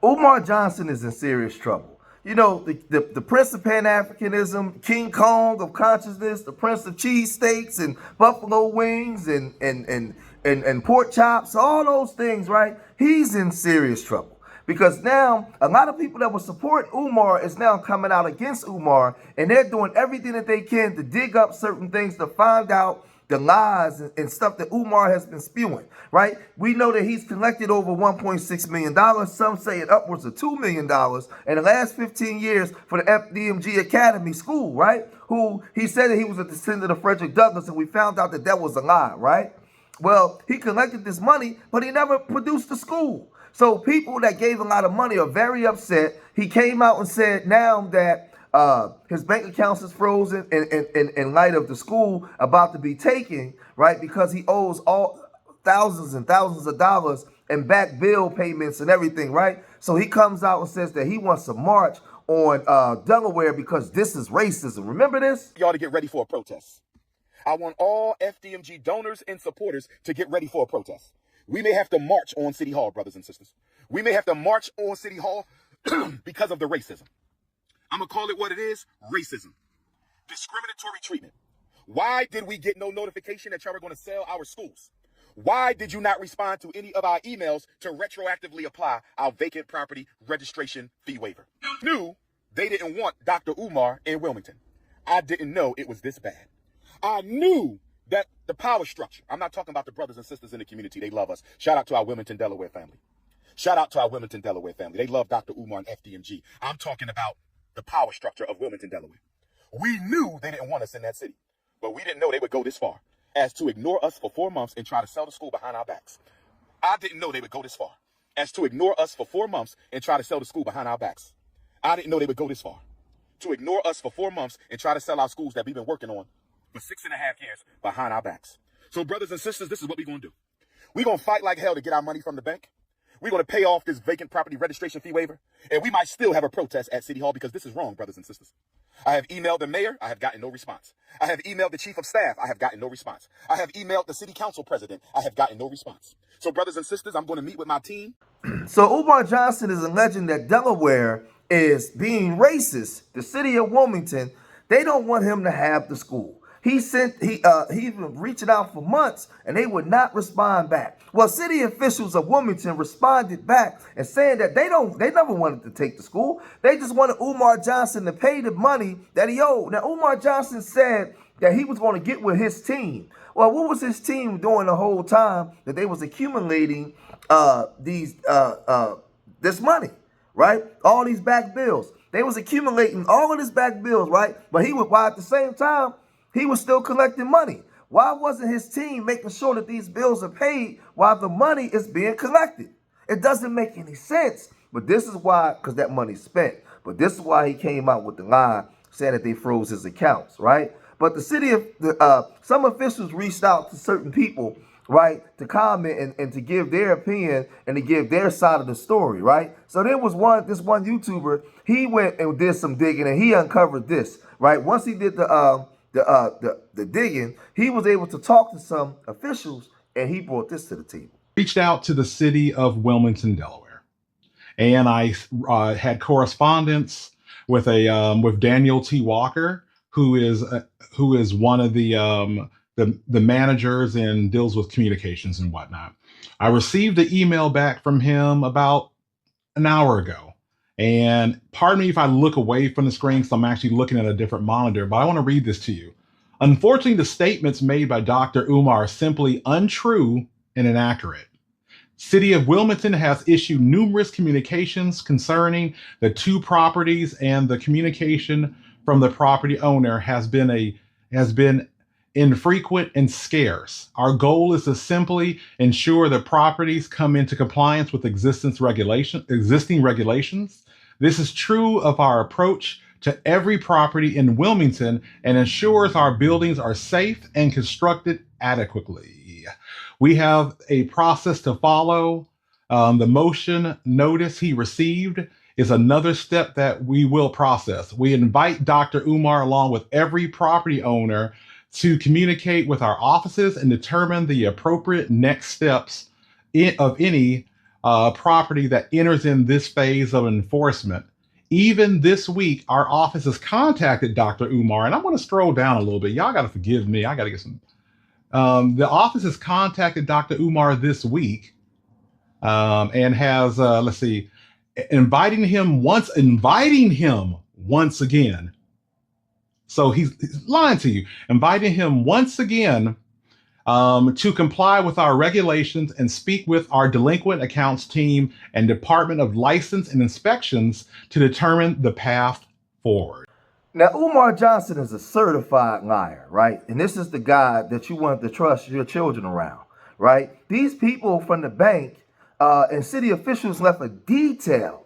Umar Johnson is in serious trouble. You know, the Prince of Pan-Africanism, King Kong of consciousness, the Prince of cheesesteaks and buffalo wings and pork chops, all those things, right? He's in serious trouble. Because now a lot of people that will support Umar is now coming out against Umar, and they're doing everything that they can to dig up certain things to find out the lies and stuff that Umar has been spewing, right? We know that he's collected over $1.6 million. Some say it upwards of $2 million in the last 15 years for the FDMG Academy School, right? Who he said that he was a descendant of Frederick Douglass, and we found out that that was a lie, right? Well, he collected this money, but he never produced the school. So people that gave a lot of money are very upset. He came out and said now that his bank accounts is frozen in light of the school about to be taken, right? Because he owes all thousands and thousands of dollars in back bill payments and everything, right? So he comes out and says that he wants to march on Delaware because this is racism. Remember this? Y'all to get ready for a protest. I want all FDMG donors and supporters to get ready for a protest. We may have to march on City Hall, brothers and sisters. We may have to march on City Hall because of the racism. I'm going to call it what it is, racism. Discriminatory treatment. Why did we get no notification that y'all were going to sell our schools? Why did you not respond to any of our emails to retroactively apply our vacant property registration fee waiver? I knew they didn't want Dr. Umar in Wilmington. I didn't know it was this bad. I knew that the power structure, I'm not talking about the brothers and sisters in the community. They love us. Shout out to our Wilmington, Delaware family. Shout out to our Wilmington, Delaware family. They love Dr. Umar and FDMG. I'm talking about the power structure of Wilmington, Delaware. We knew they didn't want us in that city, but we didn't know they would go this far as to ignore us for 4 months and try to sell the school behind our backs. I didn't know they would go this far as to ignore us for 4 months and try to sell the school behind our backs. I didn't know they would go this far to ignore us for 4 months and try to sell our schools that we've been working on for 6.5 years behind our backs. So brothers and sisters, this is what we're going to do. We're going to fight like hell to get our money from the bank. We're going to pay off this vacant property registration fee waiver, and we might still have a protest at City Hall because this is wrong, brothers and sisters. I have emailed the mayor. I have gotten no response. I have emailed the chief of staff. I have gotten no response. I have emailed the city council president. I have gotten no response. So brothers and sisters, I'm going to meet with my team. So Umar Johnson is alleging that Delaware is being racist. The city of Wilmington, they don't want him to have the school. He's been reaching out for months and they would not respond back. Well, city officials of Wilmington responded back and saying that they never wanted to take the school. They just wanted Umar Johnson to pay the money that he owed. Now, Umar Johnson said that he was going to get with his team. Well, what was his team doing the whole time that they was accumulating this money, right? All these back bills. They was accumulating all of this back bills, right? But while at the same time, he was still collecting money. Why wasn't his team making sure that these bills are paid while the money is being collected? It doesn't make any sense. But this is why, because that money's spent. But this is why he came out with the lie saying that they froze his accounts, right? But the city of some officials reached out to certain people, right, to comment and to give their opinion and to give their side of the story, right? So there was this one YouTuber. He went and did some digging and he uncovered this, right? Once he did the digging, he was able to talk to some officials and he brought this to the table. Reached out to the city of Wilmington, Delaware, and I had correspondence with with Daniel T. Walker, who is one of the managers and deals with communications and whatnot. I received an email back from him about an hour ago. And pardon me if I look away from the screen because I'm actually looking at a different monitor, but I want to read this to you. Unfortunately, the statements made by Dr. Umar are simply untrue and inaccurate. City of Wilmington has issued numerous communications concerning the two properties, and the communication from the property owner has been infrequent and scarce. Our goal is to simply ensure that properties come into compliance with existing regulations. This is true of our approach to every property in Wilmington and ensures our buildings are safe and constructed adequately. We have a process to follow. The motion notice he received is another step that we will process. We invite Dr. Umar along with every property owner to communicate with our offices and determine the appropriate next steps of any property that enters in this phase of enforcement. Even this week, our office has contacted Dr. Umar, and I'm going to scroll down a little bit. Y'all got to forgive me. I got to get some. The office has contacted Dr. Umar this week and has, let's see, inviting him once again. So he's lying to you, inviting him once again to comply with our regulations and speak with our delinquent accounts team and Department of License and Inspections to determine the path forward. Now, Umar Johnson is a certified liar, right? And this is the guy that you want to trust your children around, right? These people from the bank and city officials left a detailed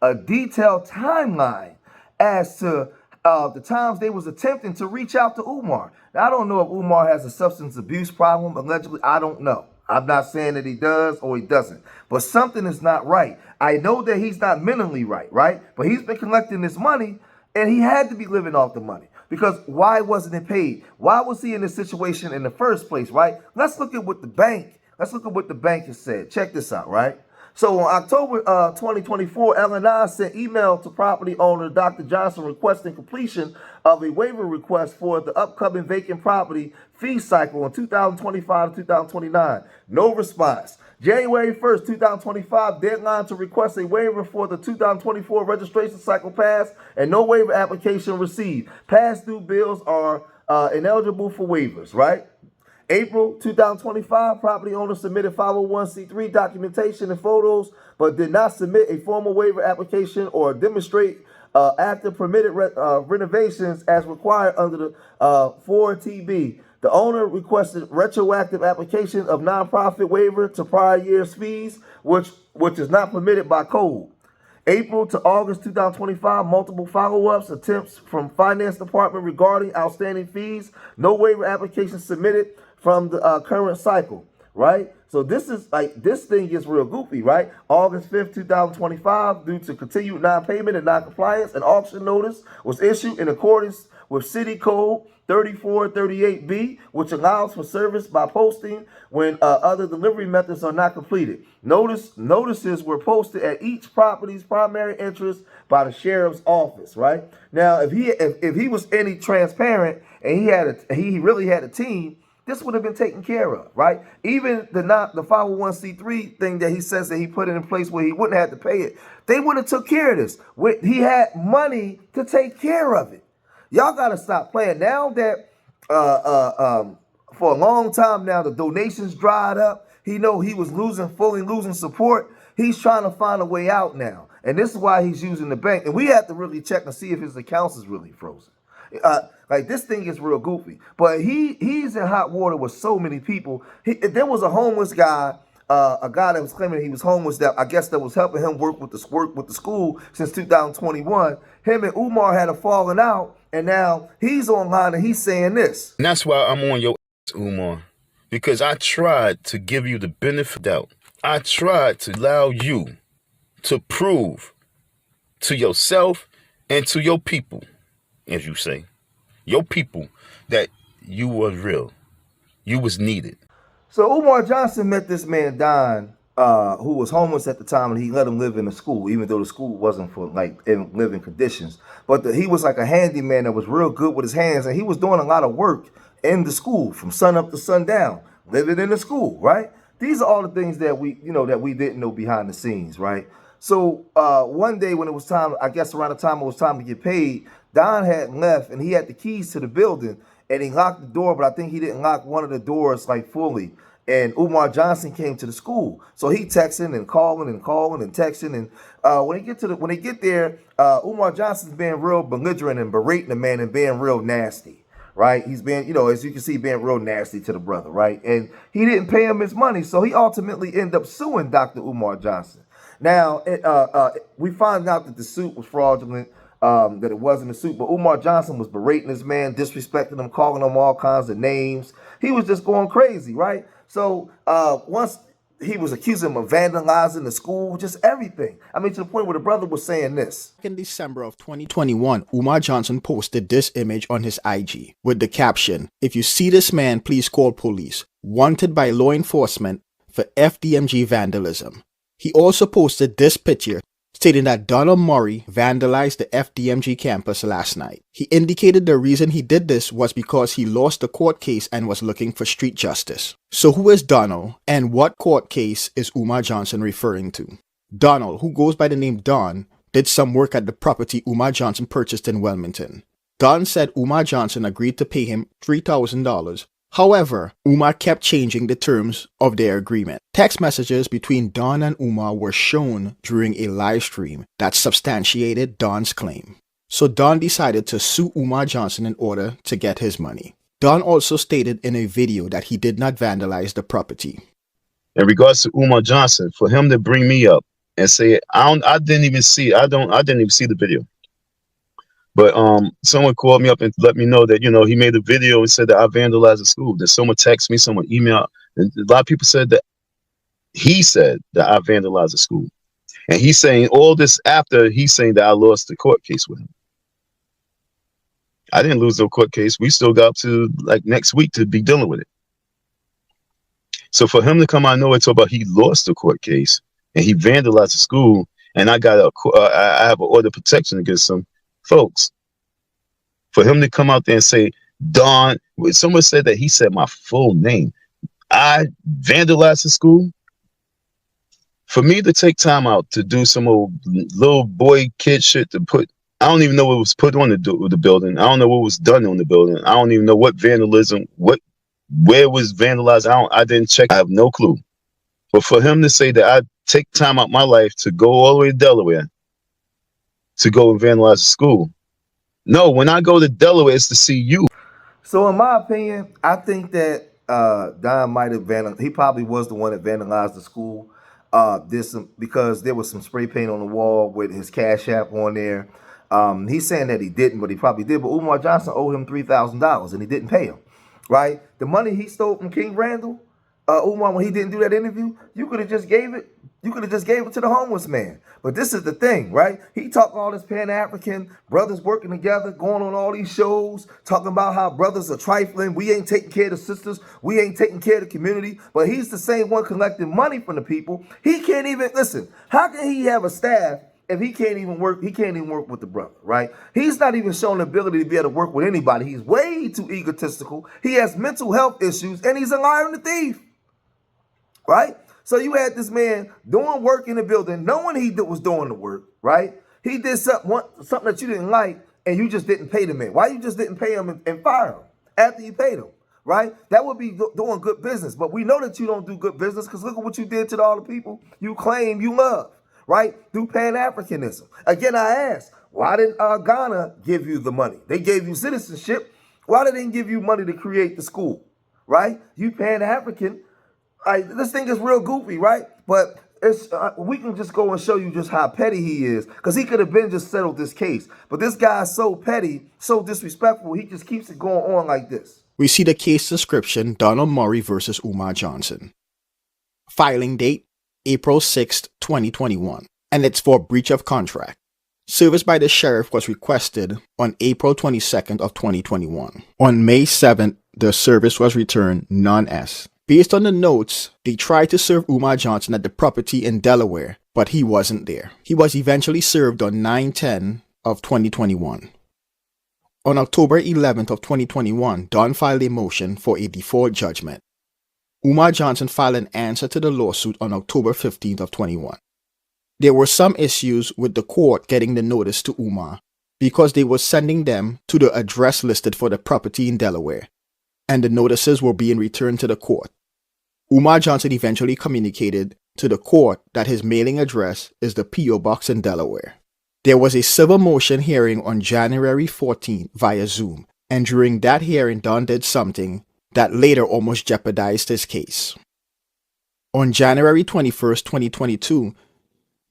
timeline as to the times they was attempting to reach out to Umar. Now, I don't know if Umar has a substance abuse problem, allegedly. I don't know. I'm not saying that he does or he doesn't, but something is not right. I know that he's not mentally right? But he's been collecting this money, and he had to be living off the money, because why wasn't it paid? Why was he in this situation in the first place, right? Let's look at what the bank has said. Check this out, right? So on October 2024, L&I sent email to property owner Dr. Johnson requesting completion of a waiver request for the upcoming vacant property fee cycle in 2025 to 2029. No response. January 1st, 2025, deadline to request a waiver for the 2024 registration cycle passed and no waiver application received. Past due bills are ineligible for waivers, right? April 2025, property owner submitted 501c3 documentation and photos, but did not submit a formal waiver application or demonstrate active permitted renovations as required under the 4TB. The owner requested retroactive application of nonprofit waiver to prior year's fees, which is not permitted by code. April to August 2025, multiple follow-ups, attempts from finance department regarding outstanding fees. No waiver application submitted from the current cycle, right? So this thing gets real goofy, right? August 5th, 2025, due to continued non-payment and non-compliance, an auction notice was issued in accordance with City Code 3438B, which allows for service by posting when other delivery methods are not completed. Notices were posted at each property's primary interest by the sheriff's office, right? Now, if he was any transparent and he really had a team, this would have been taken care of, right? Even the 501c3 thing that he says that he put it in place where he wouldn't have to pay it, they would have took care of this. He had money to take care of it. Y'all got to stop playing. Now that for a long time now, the donations dried up. He was fully losing support. He's trying to find a way out now. And this is why he's using the bank. And we have to really check and see if his accounts is really frozen. This thing is real goofy. But he's in hot water with so many people. There was a homeless guy, a guy that was claiming he was homeless that was helping him work with the school since 2021. Him and Umar had a falling out, and now he's online and he's saying this. And that's why I'm on your ass, Umar, because I tried to give you the benefit of doubt. I tried to allow you to prove to yourself and to your people, as you say, your people, that you was real, you was needed. So Umar Johnson met this man, Don, who was homeless at the time, and he let him live in the school, even though the school wasn't for in living conditions. But he was like a handyman that was real good with his hands, and he was doing a lot of work in the school from sun up to sundown, living in the school, right? These are all the things that we didn't know behind the scenes, right? So one day when it was time, I guess around the time it was time to get paid, Don had left and he had the keys to the building and he locked the door, but I think he didn't lock one of the doors fully. And Umar Johnson came to the school. So he texting and calling and texting. And when they get there, Umar Johnson's being real belligerent and berating the man and being real nasty, right? He's being, as you can see, being real nasty to the brother, right? And he didn't pay him his money. So he ultimately ended up suing Dr. Umar Johnson. Now, we found out that the suit was fraudulent, that it wasn't a suit, but Umar Johnson was berating this man, disrespecting him, calling him all kinds of names. He was just going crazy, right? So once he was accusing him of vandalizing the school, just everything. I mean, to the point where the brother was saying this. In December of 2021, Umar Johnson posted this image on his IG with the caption, "If you see this man, please call police. Wanted by law enforcement for FDMG vandalism." He also posted this picture stating that Donald Murray vandalized the FDMG campus last night. He indicated the reason he did this was because he lost the court case and was looking for street justice. So who is Donald, and what court case is Umar Johnson referring to? Donald, who goes by the name Don, did some work at the property Umar Johnson purchased in Wilmington. Don said Umar Johnson agreed to pay him $3,000. However, Umar kept changing the terms of their agreement. Text messages between Don and Umar were shown during a live stream that substantiated Don's claim. So Don decided to sue Umar Johnson in order to get his money. Don also stated in a video that he did not vandalize the property. In regards to Umar Johnson, for him to bring me up and say, I didn't even see the video. But someone called me up and let me know that, he made a video and said that I vandalized the school. Then someone texted me, someone emailed, and a lot of people said that he said that I vandalized the school. And he's saying all this after he's saying that I lost the court case with him. I didn't lose no court case. We still got up to like next week to be dealing with it. So for him to come out of nowhere and talk about he lost the court case and he vandalized the school, and I got I have an order of protection against him. Folks, for him to come out there and say, Don, someone said that he said my full name. I vandalized the school. For me to take time out to do some old little boy kid shit to put, I don't even know what was put on the building. I don't know what was done on the building. I don't even know what vandalism, where was vandalized. I didn't check. I have no clue. But for him to say that I take time out my life to go all the way to Delaware to go and vandalize the school. No, when I go to Delaware, it's to see you. So in my opinion, I think that Don might have vandalized. He probably was the one that vandalized the school. Because there was some spray paint on the wall with his Cash App on there. He's saying that he didn't, but he probably did. But Umar Johnson owed him $3,000 and he didn't pay him. Right? The money he stole from King Randall, Umar, when he didn't do that interview, you could have just gave it. You could have just gave it to the homeless man. But this is the thing, right? He talking all this Pan-African, brothers working together, going on all these shows, talking about how brothers are trifling. We ain't taking care of the sisters. We ain't taking care of the community. But he's the same one collecting money from the people. He can't even, listen, how can he have a staff if he can't even work? He can't even work with the brother, right? He's not even showing the ability to be able to work with anybody. He's way too egotistical. He has mental health issues, and he's a liar and a thief, right? So you had this man doing work in the building, knowing he was doing the work, right? He did something that you didn't like, and you just didn't pay the man. Why you just didn't pay him and fire him after you paid him, right? That would be doing good business. But we know that you don't do good business because look at what you did to all the people you claim you love, right? Through Pan-Africanism. Again, I ask, why didn't Ghana give you the money? They gave you citizenship. Why did they give you money to create the school, right? You Pan-African. This thing is real goofy, right? But it's we can just go and show you just how petty he is, because he could have been just settled this case. But this guy's so petty, so disrespectful, he just keeps it going on like this. We see the case description, Donald Murray versus Umar Johnson. Filing date, April 6, 2021, and it's for breach of contract. Service by the sheriff was requested on April 22nd of 2021. On May 7th, the service was returned non-S. Based on the notes, they tried to serve Umar Johnson at the property in Delaware, but he wasn't there. He was eventually served on 9/10 of 2021. On October 11th of 2021, Don filed a motion for a default judgment. Umar Johnson filed an answer to the lawsuit on October 15th of 21. There were some issues with the court getting the notice to Umar because they were sending them to the address listed for the property in Delaware, and the notices were being returned to the court. Umar Johnson eventually communicated to the court that his mailing address is the P.O. Box in Delaware. There was a civil motion hearing on January 14th via Zoom, and during that hearing, Don did something that later almost jeopardized his case. On January 21st, 2022,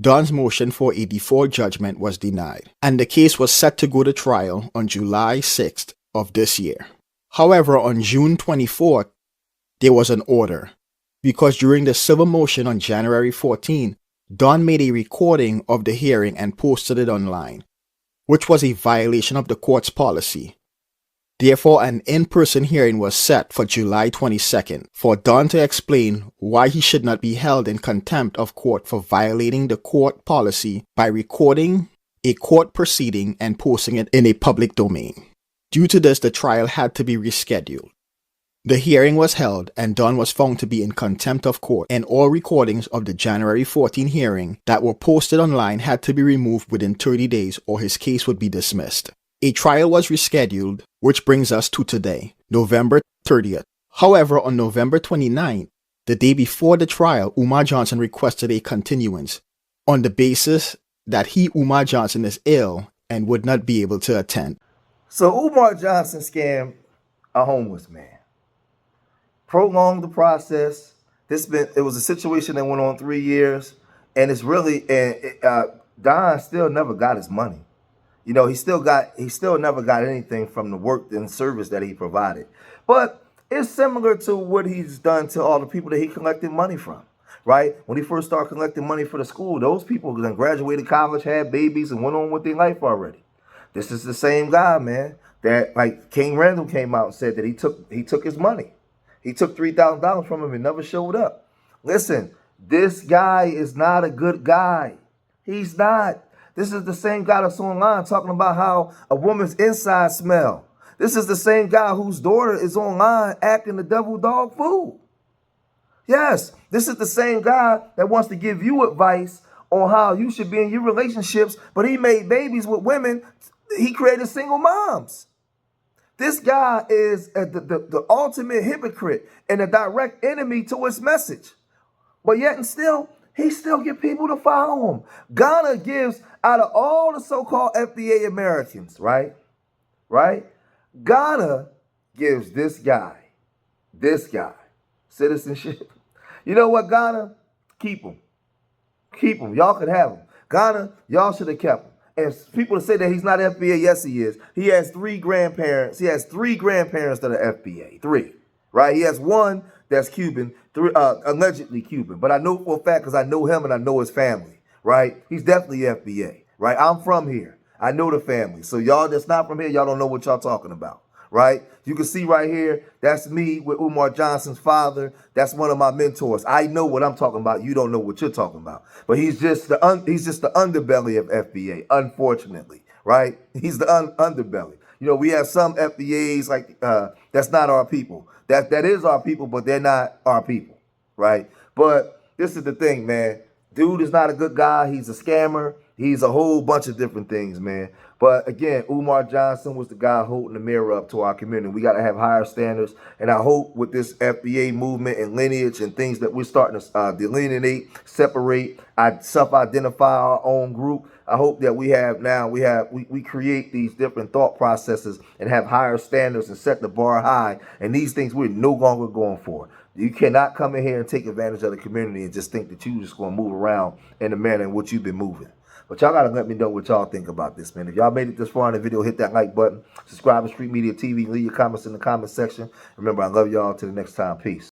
Don's motion for a default judgment was denied, and the case was set to go to trial on July 6th of this year. However, on June 24th, there was an order, because during the civil motion on January 14, Don made a recording of the hearing and posted it online, which was a violation of the court's policy. Therefore, an in-person hearing was set for July 22nd for Don to explain why he should not be held in contempt of court for violating the court policy by recording a court proceeding and posting it in a public domain. Due to this, the trial had to be rescheduled. The hearing was held and Don was found to be in contempt of court, and all recordings of the January 14 hearing that were posted online had to be removed within 30 days or his case would be dismissed. A trial was rescheduled, which brings us to today, November 30th. However, on November 29th, the day before the trial, Umar Johnson requested a continuance on the basis that Umar Johnson, is ill and would not be able to attend. So Umar Johnson scammed a homeless man. Prolonged the process. It was a situation that went on 3 years, and it's really Don still never got his money. You know, he still never got anything from the work and service that he provided. But it's similar to what he's done to all the people that he collected money from, right? When he first started collecting money for the school, those people then graduated college, had babies, and went on with their life already. This is the same guy, man, that like King Randall came out and said that he took his money. He took $3,000 from him and never showed up. Listen, this guy is not a good guy. He's not. This is the same guy that's online talking about how a woman's inside smell. This is the same guy whose daughter is online acting the devil dog food. Yes, this is the same guy that wants to give you advice on how you should be in your relationships, but he made babies with women. He created single moms. This guy is the ultimate hypocrite and a direct enemy to his message. But yet and still, he still get people to follow him. Ghana gives, out of all the so-called FBA Americans, right? Ghana gives this guy, citizenship. You know what, Ghana? Keep him. Keep him. Y'all could have him. Ghana, y'all should have kept him. And people say that he's not FBA, yes he is. He has 3 grandparents. He has 3 grandparents that are FBA. 3, right? He has 1 that's Cuban, 3 allegedly Cuban. But I know for a fact because I know him and I know his family, right? He's definitely FBA, right? I'm from here. I know the family. So y'all that's not from here, y'all don't know what y'all talking about, right? You can see right here, that's me with Umar Johnson's father. That's one of my mentors. I know what I'm talking about. You don't know what you're talking about. But he's just the underbelly of FBA, unfortunately, right? He's the underbelly. You know, we have some FBAs like that's not our people. That is our people, but they're not our people, right? But this is the thing, man. Dude is not a good guy. He's a scammer. He's a whole bunch of different things, man. But again, Umar Johnson was the guy holding the mirror up to our community. We got to have higher standards. And I hope with this FBA movement and lineage and things that we're starting to delineate, separate, self-identify our own group, I hope that we create these different thought processes and have higher standards and set the bar high. And these things we're no longer going for. You cannot come in here and take advantage of the community and just think that you're just going to move around in the manner in which you've been moving. But y'all got to let me know what y'all think about this, man. If y'all made it this far in the video, hit that like button. Subscribe to Street Media TV. Leave your comments in the comment section. Remember, I love y'all. Till the next time. Peace.